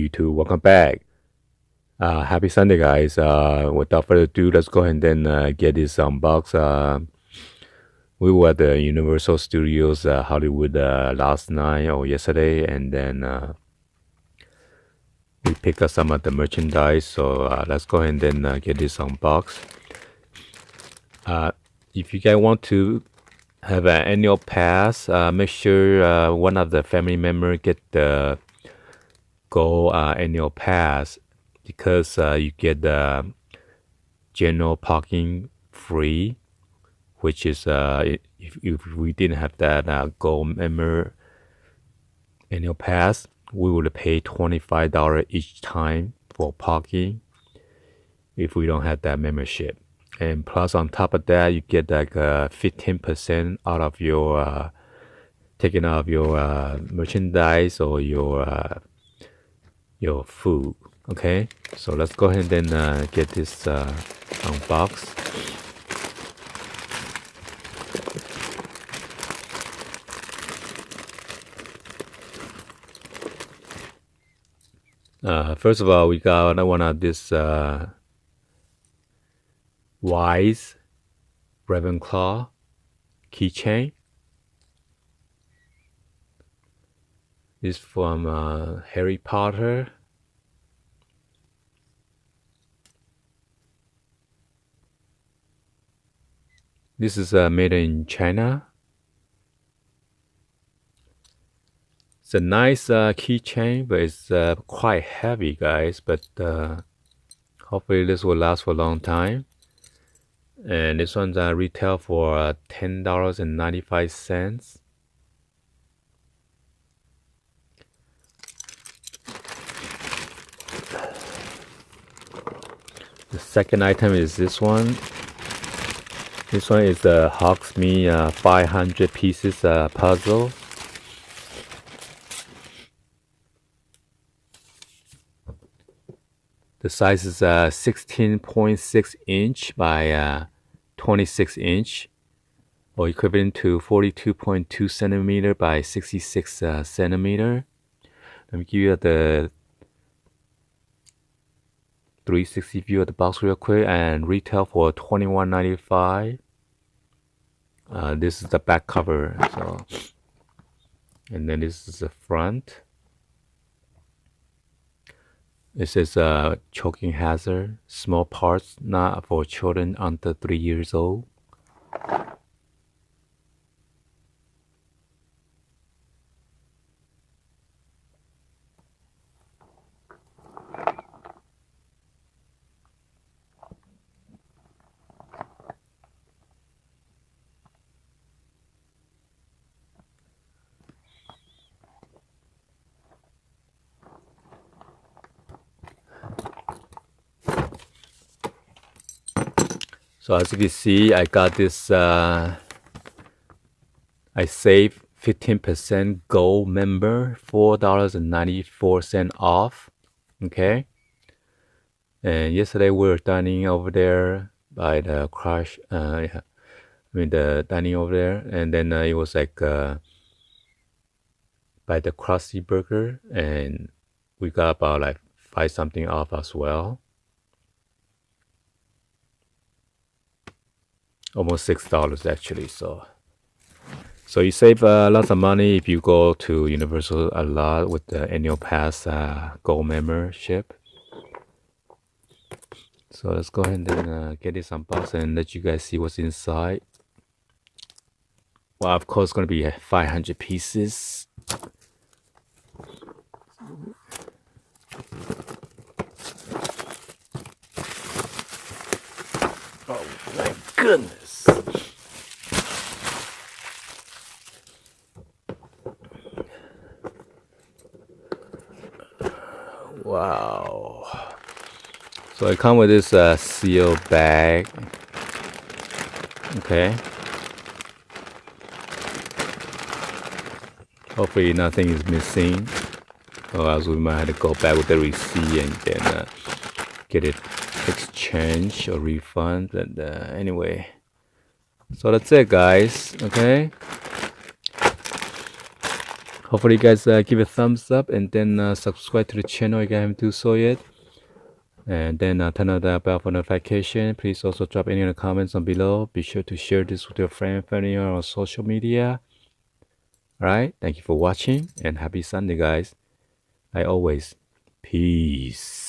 YouTube. Welcome back. Happy Sunday, guys. Without further ado, let's go ahead and get this unboxed. We were at the Universal Studios Hollywood last night or yesterday, and then we picked up some of the merchandise. So let's go ahead and get this unboxed. If you guys want to have an annual pass, make sure one of the family members get the Gold annual pass, because you get the general parking free, which is if we didn't have that gold member annual pass, we would pay $25 each time for parking if we don't have that membership. And plus on top of that, you get like 15% out of your taking out of your merchandise or your food. Okay, so let's go ahead and get this unboxed. First of all, we got one of this Wise Ravenclaw keychain. This is from Harry Potter. This is made in China. It's a nice keychain, but it's quite heavy, guys. But hopefully this will last for a long time. And this one's retail for $10.95. The second item is this one. This one is a Hogsmeade 500 pieces puzzle. The size is 16.6 inch by 26 inch, or equivalent to 42.2 centimeter by 66 centimeter. Let me give you the 360 view of the box real quick, and retail for $21.95. This is the back cover. So, and then this is the front. It says choking hazard, small parts not for children under 3 years old. So as you can see, I got this, I saved 15% gold member, $4.94 off. Okay. And yesterday we were dining over there by the crush, the dining over there. And then it was like by the Krusty Burger, and we got about like 5 something off as well. Almost $6 actually. So you save lots of money if you go to Universal a lot with the annual pass gold membership. So let's go ahead and get this unboxed and let you guys see what's inside. Well, of course, it's going to be 500 pieces. Oh my goodness. Wow. So I come with this seal bag. Okay. Hopefully nothing is missing, or else we might have to go back with the receipt and then get it exchanged or refund. And anyway, so that's it, guys. Okay. Hopefully, you guys give a thumbs up and then subscribe to the channel if you haven't do so yet. And then turn on the bell for notification. Please also drop any other comments on below. Be sure to share this with your friend, family, or on social media. All right. Thank you for watching and happy Sunday, guys. Like always, peace.